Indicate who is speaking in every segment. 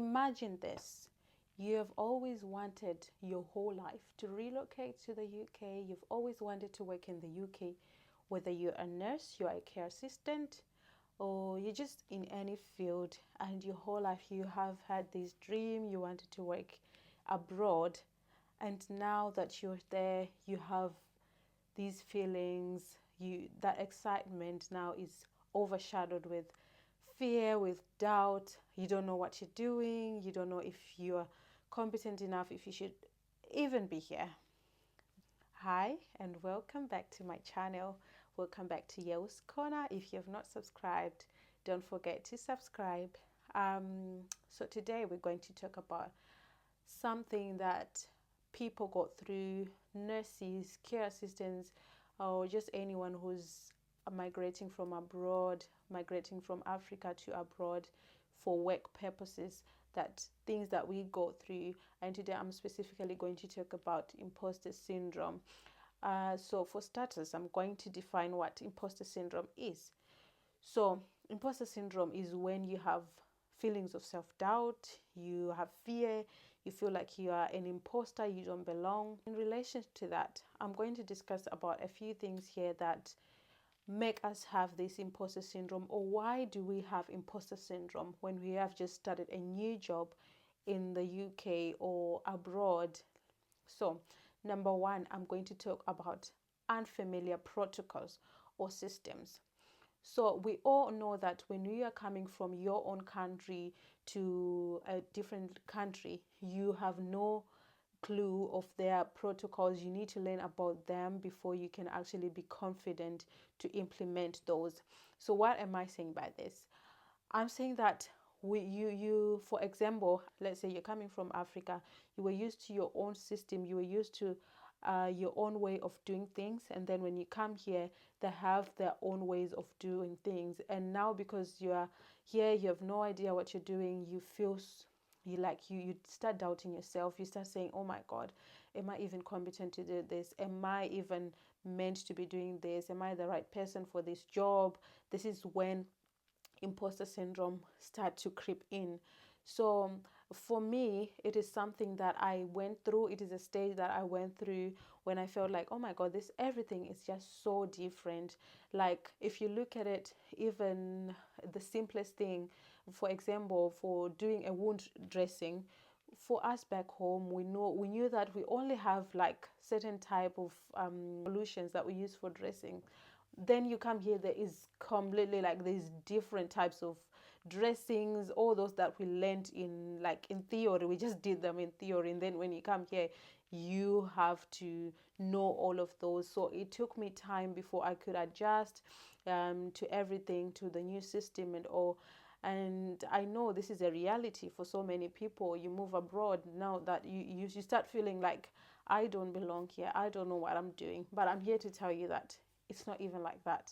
Speaker 1: Imagine this. You have always wanted your whole life to relocate to the UK. You've always wanted to work in the UK, whether you're a nurse, you're a care assistant, or you're just in any field, and your whole life you have had this dream, you wanted to work abroad. And now that you're there, you have these feelings, that excitement now is overshadowed with fear, with doubt. You don't know what you're doing. You don't know if you're competent enough, if you should even be here. Hi, and welcome back to my channel. Welcome back to Yeo's Corner. If you have not subscribed, don't forget to subscribe. So today we're going to talk about something that people go through, nurses, care assistants, or just anyone who's migrating from abroad, migrating from Africa to abroad for work purposes, that things that we go through. And today I'm specifically going to talk about imposter syndrome. So for starters, I'm going to define what imposter syndrome is. So imposter syndrome is when you have feelings of self-doubt, you have fear, you feel like you are an imposter, you don't belong. In relation to that, I'm going to discuss about a few things here that make us have this imposter syndrome, or why do we have imposter syndrome when we have just started a new job in the UK or abroad. So number one, I'm going to talk about unfamiliar protocols or systems. So we all know that when you are coming from your own country to a different country, you have no clue of their protocols. You need to learn about them before you can actually be confident to implement those. So what am I saying by this? I'm saying that for example, let's say you're coming from Africa, you were used to your own system, you were used to your own way of doing things, and then when you come here, they have their own ways of doing things. And now because you are here, you have no idea what you're doing, you feel you start doubting yourself. You start saying, oh my God, am I even competent to do this? Am I even meant to be doing this? Am I the right person for this job? This is when imposter syndrome start to creep in. So for me, it is something that I went through. It is a stage that I went through when I felt like, oh my God, this everything is just so different. Like if you look at it, even the simplest thing, for example, for doing a wound dressing, for us back home, we knew that we only have like certain type of solutions that we use for dressing. Then you come here, there is completely like these different types of dressings, all those that we learned in theory. We just did them in theory, and then when you come here, you have to know all of those. So it took me time before I could adjust to everything, to the new system and all. And I know this is a reality for so many people. You move abroad, now that you start feeling like, I don't belong here, I don't know what I'm doing. But I'm here to tell you that it's not even like that.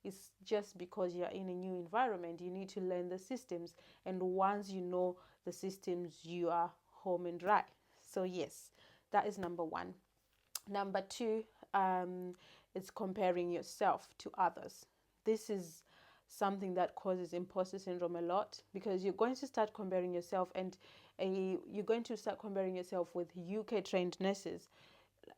Speaker 1: It's just because you're in a new environment, you need to learn the systems. And once you know the systems, you are home and dry. So yes, that is number one. Number two, is comparing yourself to others. This is something that causes imposter syndrome a lot, because you're going to start comparing yourself, and you're going to start comparing yourself with UK trained nurses.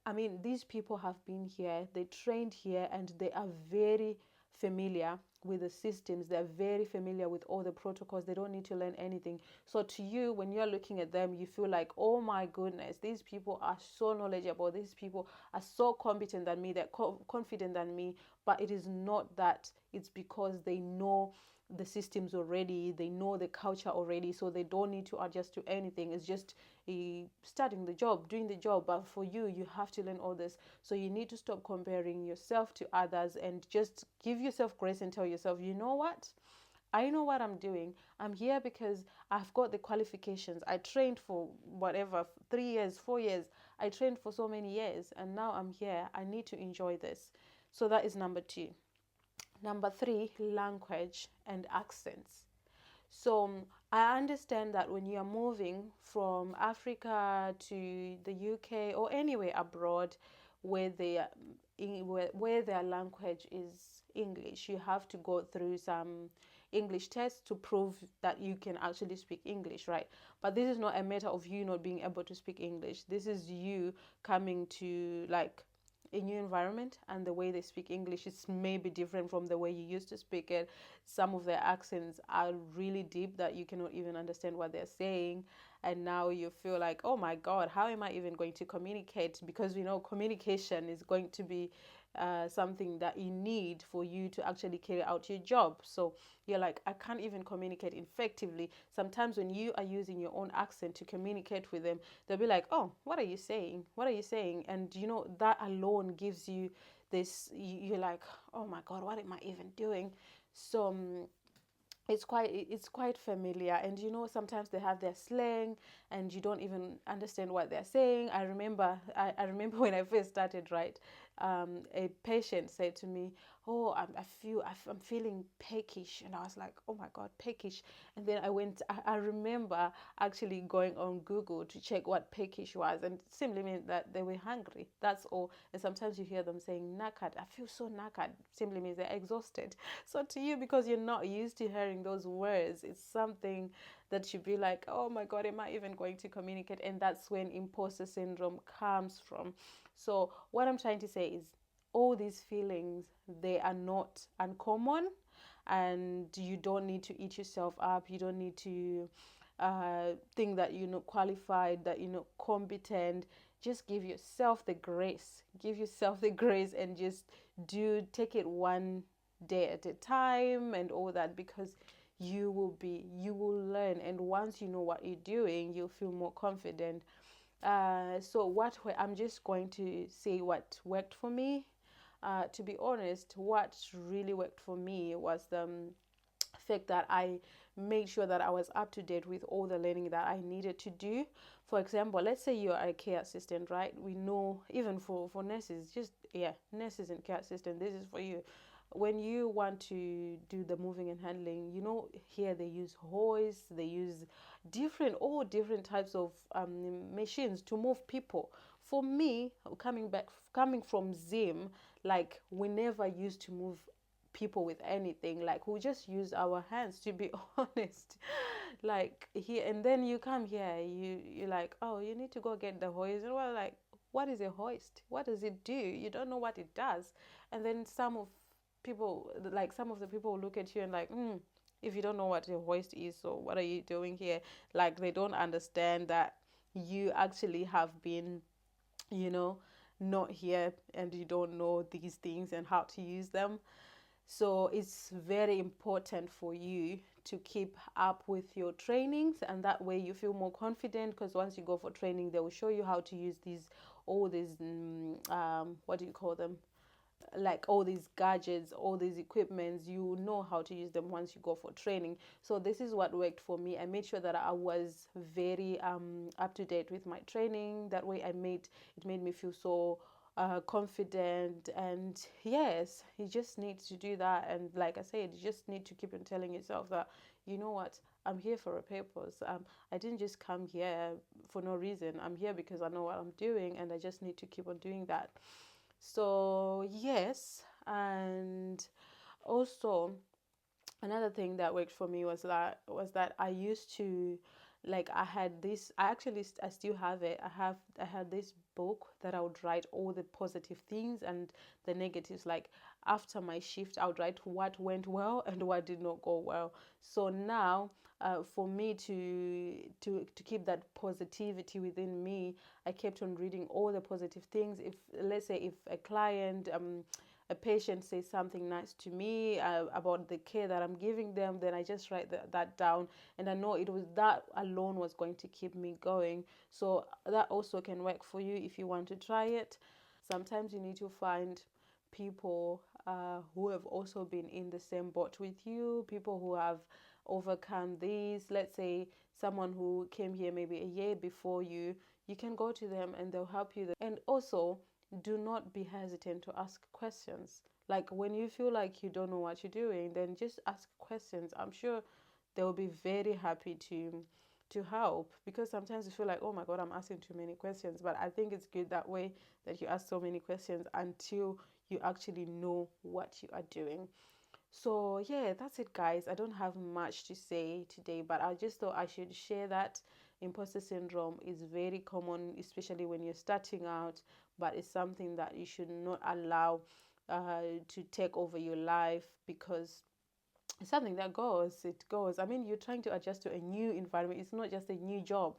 Speaker 1: I mean, these people have been here, they trained here, and they are very familiar with the systems. They're very familiar with all the protocols. They don't need to learn anything. So to you, when you're looking at them, you feel like, oh my goodness, these people are so knowledgeable. These people are so competent than me. They're confident than me. But it is not that. It's because they know the systems already, they know the culture already, so they don't need to adjust to anything. It's just starting the job, doing the job. But for you, you have to learn all this. So you need to stop comparing yourself to others and just give yourself grace and tell yourself, you know what? I know what I'm doing. I'm here because I've got the qualifications. I trained for whatever, 3 years, 4 years. I trained for so many years, and now I'm here. I need to enjoy this. So that is number two. Number three, language and accents. So I understand that when you are moving from Africa to the UK or anywhere abroad where where their language is English, you have to go through some English test to prove that you can actually speak English, right? But this is not a matter of you not being able to speak English. This is you coming to like a new environment, and the way they speak English is maybe different from the way you used to speak it. Some of their accents are really deep that you cannot even understand what they're saying. And now you feel like, oh my God, how am I even going to communicate? Because we know communication is going to be something that you need for you to actually carry out your job. So you're like, I can't even communicate effectively. Sometimes when you are using your own accent to communicate with them, they'll be like, oh, what are you saying? What are you saying? And you know, that alone gives you this, you're like, oh my God, what am I even doing? So it's quite familiar. And you know, sometimes they have their slang and you don't even understand what they're saying. I remember when I first started, right? A patient said to me, oh, I'm feeling peckish. And I was like, oh my God, peckish. And then I remember actually going on Google to check what peckish was, and it simply meant that they were hungry. That's all. And sometimes you hear them saying knackered. I feel so knackered. Simply means they're exhausted. So to you, because you're not used to hearing those words, it's something that should be like, oh my God, am I even going to communicate? And that's when imposter syndrome comes from. So what I'm trying to say is, all these feelings, they are not uncommon, and you don't need to eat yourself up. You don't need to think that you're not qualified, that you're not competent. Just give yourself the grace. Give yourself the grace and just take it one day at a time and all that, because you will learn, and once you know what you're doing, you'll feel more confident. I'm just going to say what worked for me. To be honest, what really worked for me was the fact that I made sure that I was up to date with all the learning that I needed to do. For example, let's say you're a care assistant, right? We know, even for nurses, nurses and care assistant, this is for you. When you want to do the moving and handling, you know, here they use hoists, they use all different types of machines to move people. For me, coming from Zim, like we never used to move people with anything. Like we just use our hands, to be honest. Like here, and then you come here, you're like, oh, you need to go get the hoist. And we're like, what is a hoist? What does it do? You don't know what it does. And then some of the people look at you and like, if you don't know what a hoist is, so what are you doing here? Like they don't understand that you actually have been, you know, not here, and you don't know these things and how to use them. So it's very important for you to keep up with your trainings, and that way you feel more confident, because once you go for training, they will show you how to use all these what do you call them, like all these gadgets, all these equipments. You know how to use them once you go for training. So this is what worked for me. I made sure that I was very up to date with my training. That way it made me feel so confident. And yes, you just need to do that. And like I said, you just need to keep on telling yourself that, you know what, I'm here for a purpose. I didn't just come here for no reason. I'm here because I know what I'm doing, and I just need to keep on doing that. So yes. And also, another thing that worked for me was that I used to, like, I had this, I still have it. I had this book that I would write all the positive things and the negatives. Like after my shift, I would write what went well and what did not go well. So now, for me to keep that positivity within me, I kept on reading all the positive things. If, let's say, if a patient says something nice to me about the care that I'm giving them, then I just write that down, and I know that alone was going to keep me going. So that also can work for you if you want to try it. Sometimes you need to find people who have also been in the same boat with you, people who have overcome this. Let's say someone who came here maybe a year before you can go to them and they'll help you. And also, do not be hesitant to ask questions. Like when you feel like you don't know what you're doing, then just ask questions. I'm sure they'll be very happy to help, because sometimes you feel like, oh my God, I'm asking too many questions. But I think it's good that way, that you ask so many questions until you actually know what you are doing. So yeah, that's it, guys. I don't have much to say today, but I just thought I should share that imposter syndrome is very common, especially when you're starting out, but it's something that you should not allow to take over your life, because it's something that it goes. I mean, you're trying to adjust to a new environment. It's not just a new job,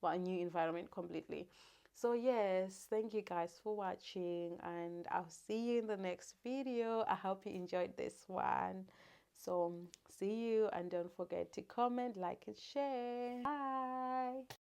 Speaker 1: but a new environment completely. So yes, thank you guys for watching, and I'll see you in the next video. I hope you enjoyed this one. So see you, and don't forget to comment, like, and share. Bye.